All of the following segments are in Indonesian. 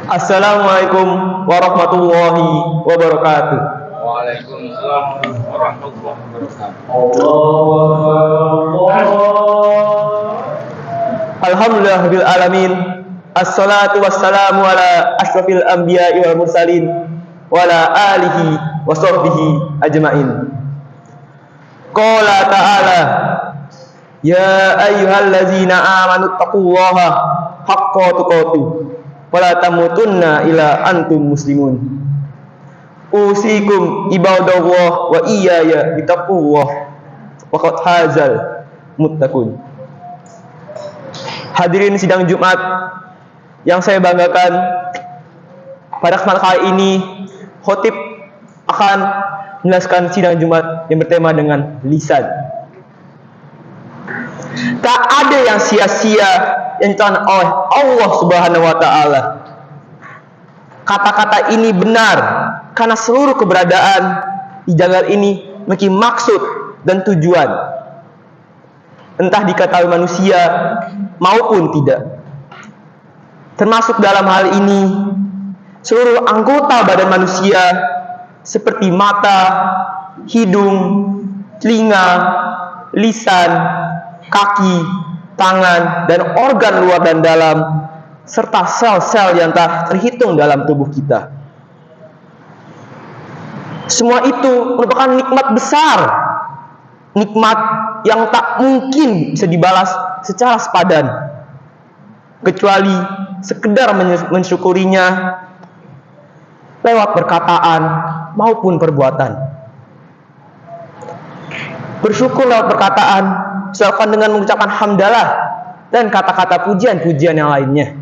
Assalamualaikum warahmatullahi wabarakatuh. Waalaikumsalam warahmatullahi wabarakatuh. Alhamdulillah rabbil alamin. Assalatu wassalamu ala asyrafil anbiya'i wal mursalin wa ala alihi wa sahbihi ajmain. Qala ta'ala, ya ayyuhallazina amanu taqullaha haqqa tuqatih wa la tamutunna illa antum muslimun. Usikum ibadallah wa iyaya bitaqullah wa qad hazal muttaqun. Hadirin sidang Jumat yang saya banggakan, pada kesempatan kali ini khotib akan menjelaskan sidang Jumat yang bertema dengan lisan. Tak ada yang sia-sia yang diciptakan oleh Allah Subhanahu wa taala. Kata-kata ini benar karena seluruh keberadaan di jagat ini memiliki maksud dan tujuan, entah diketahui manusia maupun tidak. Termasuk dalam hal ini seluruh anggota badan manusia seperti mata, hidung, telinga, lisan, kaki, tangan, dan organ luar dan dalam, serta sel-sel yang tak terhitung dalam tubuh kita. Semua itu merupakan nikmat besar, nikmat yang tak mungkin bisa dibalas secara sepadan, kecuali sekedar mensyukurinya lewat perkataan maupun perbuatan. Bersyukur lewat perkataan dilakukan dengan mengucapkan hamdalah dan kata-kata pujian-pujian yang lainnya.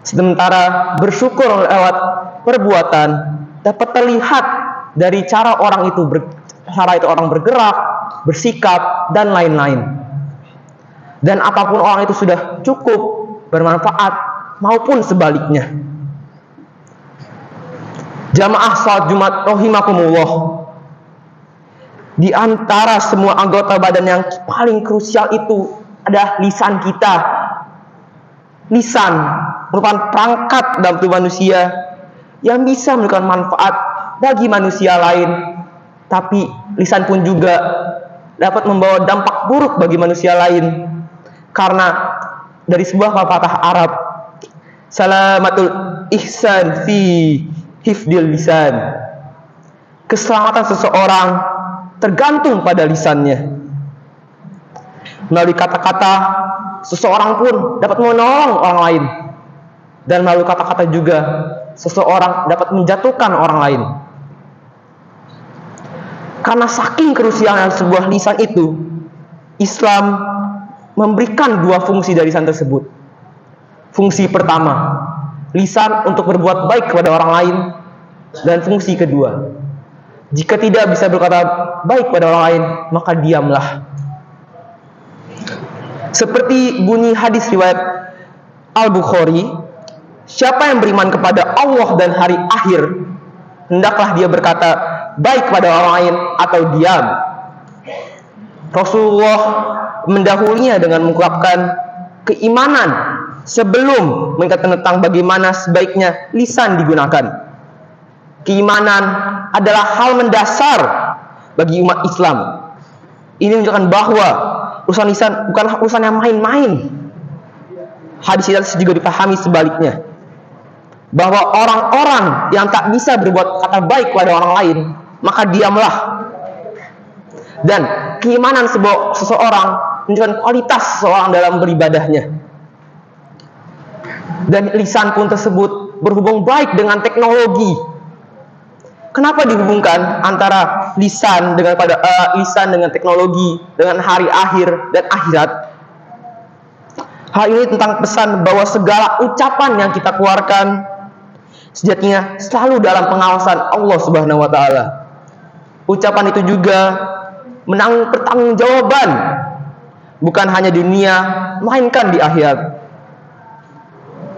Sementara bersyukur lewat perbuatan dapat terlihat dari cara orang bergerak, bersikap, dan lain-lain. Dan apapun orang itu sudah cukup bermanfaat maupun sebaliknya. Jamaah salat Jumat rahimakumullah, di antara semua anggota badan yang paling krusial itu adalah lisan kita. Lisan merupakan perangkat dalam tubuh manusia yang bisa memberikan manfaat bagi manusia lain, tapi lisan pun juga dapat membawa dampak buruk bagi manusia lain. Karena dari sebuah pepatah Arab, salamatul ihsan fi hifdil lisan, keselamatan seseorang tergantung pada lisannya. Melalui kata-kata seseorang pun dapat menolong orang lain, dan melalui kata-kata juga seseorang dapat menjatuhkan orang lain. Karena saking krusialnya sebuah lisan itu, Islam memberikan dua fungsi dari lisan tersebut. Fungsi pertama, lisan untuk berbuat baik kepada orang lain, dan fungsi kedua, jika tidak bisa berkata baik kepada orang lain, maka diamlah. Seperti bunyi hadis riwayat Al-Bukhari, siapa yang beriman kepada Allah dan hari akhir, hendaklah dia berkata baik kepada orang lain atau diam. Rasulullah mendahulunya dengan mengungkapkan keimanan sebelum mengatakan tentang bagaimana sebaiknya lisan digunakan. Keimanan adalah hal mendasar bagi umat Islam. Ini menunjukkan bahwa urusan lisan bukanlah urusan yang main-main. Hadis ini juga dipahami sebaliknya, bahwa orang-orang yang tak bisa berbuat kata baik kepada orang lain, maka diamlah. Dan keimanan seseorang menunjukkan kualitas seseorang dalam beribadahnya. Dan lisan pun tersebut berhubung baik dengan teknologi. Kenapa dihubungkan antara lisan dengan teknologi, dengan hari akhir dan akhirat? Hal ini tentang pesan bahwa segala ucapan yang kita keluarkan sejatinya selalu dalam pengawasan Allah Subhanahu wa taala. Ucapan itu juga menanggung pertanggungjawaban bukan hanya di dunia, melainkan di akhirat.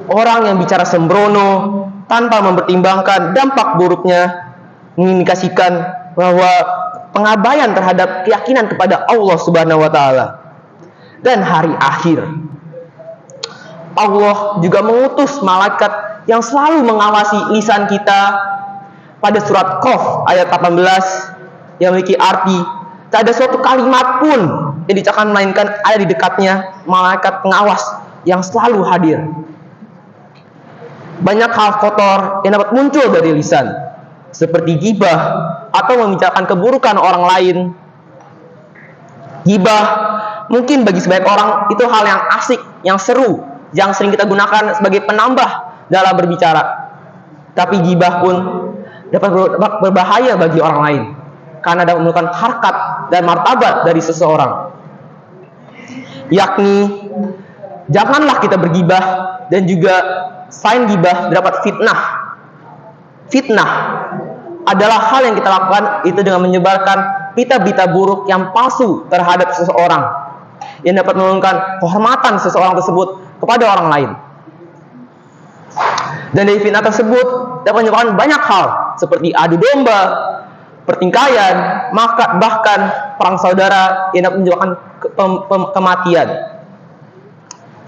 Orang yang bicara sembrono tanpa mempertimbangkan dampak buruknya mengindikasikan bahwa pengabaian terhadap keyakinan kepada Allah Subhanahu wa taala dan hari akhir. Allah juga mengutus malaikat yang selalu mengawasi lisan kita. Pada surat Qaf ayat 18 yang memiliki arti, tak ada suatu kalimat pun yang diucapkan melainkan ada di dekatnya malaikat pengawas yang selalu hadir. Banyak hal kotor yang dapat muncul dari lisan, seperti ghibah atau membicarakan keburukan orang lain. Ghibah mungkin bagi sebagian orang itu hal yang asik, yang seru, yang sering kita gunakan sebagai penambah dalam berbicara. Tapi ghibah pun dapat berbahaya bagi orang lain karena dapat menurunkan harkat dan martabat dari seseorang. Yakni, janganlah kita bergibah, dan juga selain gibah dapat fitnah. Fitnah adalah hal yang kita lakukan itu dengan menyebarkan berita-berita buruk yang palsu terhadap seseorang yang dapat menurunkan kehormatan seseorang tersebut kepada orang lain. Dan dari fitnah tersebut dapat menyebabkan banyak hal seperti adu domba, pertikaian, bahkan perang saudara yang dapat menyebabkan kematian.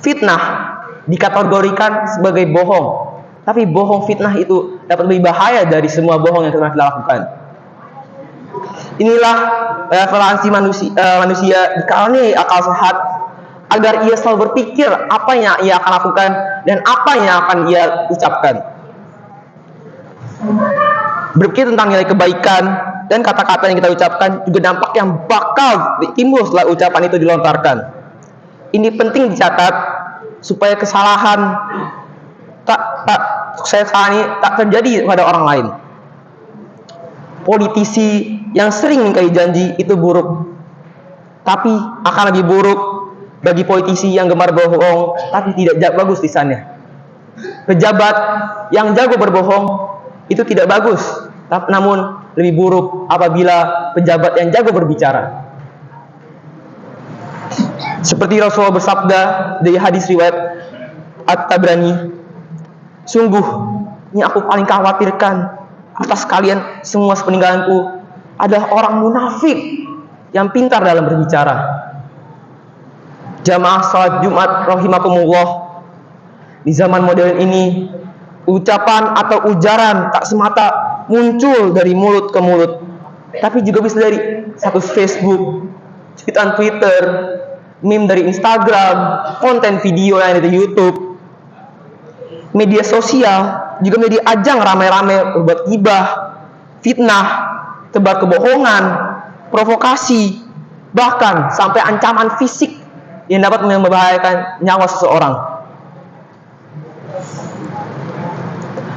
Fitnah dikategorikan sebagai bohong, tapi bohong fitnah itu dapat lebih bahaya dari semua bohong yang telah kita lakukan. Inilah referensi manusia dikaruniai akal sehat agar ia selalu berpikir apa yang ia akan lakukan dan apa yang akan ia ucapkan. Berpikir tentang nilai kebaikan dan kata-kata yang kita ucapkan juga dampak yang bakal timbul setelah ucapan itu dilontarkan. Ini penting dicatat supaya kesalahan tak terjadi pada orang lain. Politisi yang sering mengingkari janji itu buruk, tapi akan lebih buruk bagi politisi yang gemar berbohong tapi tidak bagus lisannya. Pejabat yang jago berbohong itu tidak bagus, namun lebih buruk apabila pejabat yang jago berbicara. Seperti Rasulullah bersabda dari hadis riwayat At-Tabrani, sungguh yang aku paling khawatirkan atas kalian semua sepeninggalanku adalah orang munafik yang pintar dalam berbicara. Jamaah salat Jumat rahimakumullah, di zaman modern ini ucapan atau ujaran tak semata muncul dari mulut ke mulut, tapi juga bisa dari status Facebook, cuitan Twitter, meme dari Instagram, konten video yang ada di YouTube. Media sosial juga menjadi ajang ramai-ramai berbuat ghibah, fitnah, tebar kebohongan, provokasi, bahkan sampai ancaman fisik yang dapat membahayakan nyawa seseorang.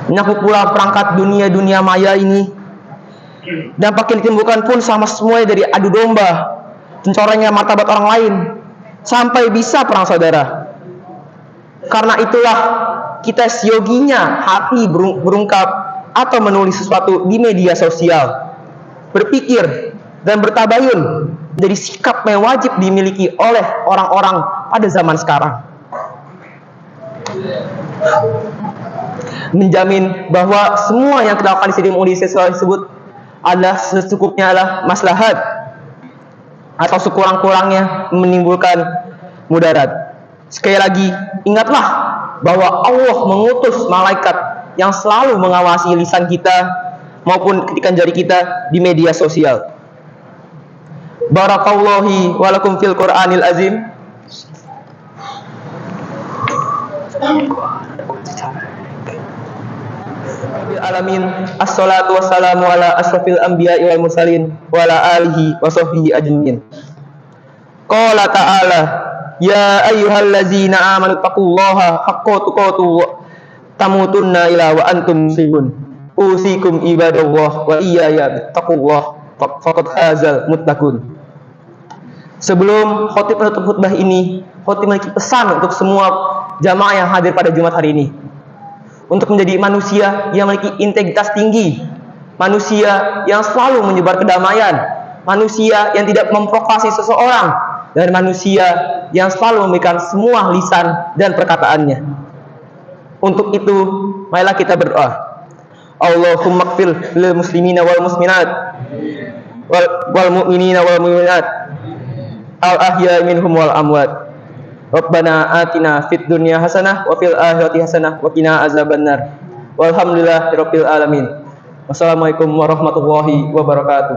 Menyangkut pula perangkat dunia maya ini, dampak yang ditimbulkan pun sama semuanya dari adu domba, pencorengnya martabat orang lain, sampai bisa perang saudara. Karena itulah kita seyoginya hati berungkap atau menulis sesuatu di media sosial, berpikir dan bertabayun jadi sikap yang wajib dimiliki oleh orang-orang pada zaman sekarang. Menjamin bahwa semua yang kita lakukan di media sosial tersebut adalah secukupnya adalah maslahat atau sekurang-kurangnya menimbulkan mudarat. Sekali lagi, ingatlah bahwa Allah mengutus malaikat yang selalu mengawasi lisan kita maupun ketikan jari kita di media sosial. Barakallahu wa lakum fil Qur'anil azim. Alamin, assalatu wassalamu ala asrafil anbiya'i wal mursalin wa ala alihi wa sahbihi ajmain. Qala ta'ala, ya ayyuhallazina amanu taqullaha haqqa tuqatih tamutunna illa wa antum muslimun. Usikum ibadallah wa iyaya taqullah faqad hazal muttaqun. Sebelum khotib menutup khutbah ini, khotib memiliki pesan untuk semua jamaah yang hadir pada Jumat hari ini, untuk menjadi manusia yang memiliki integritas tinggi, manusia yang selalu menyebar kedamaian, manusia yang tidak memprovokasi seseorang, dan manusia yang selalu memberikan semua lisan dan perkataannya. Untuk itu, marilah kita berdoa. Allahumma ighfir lil muslimina wal muslimat wal mu'minina wal mu'minat al ahya minhum wal amwat. Rabbana atina fid dunya hasanah wa fil akhirati hasanah wa qina azabannar. Walhamdulillahirabbil alamin. Wassalamualaikum warahmatullahi wabarakatuh.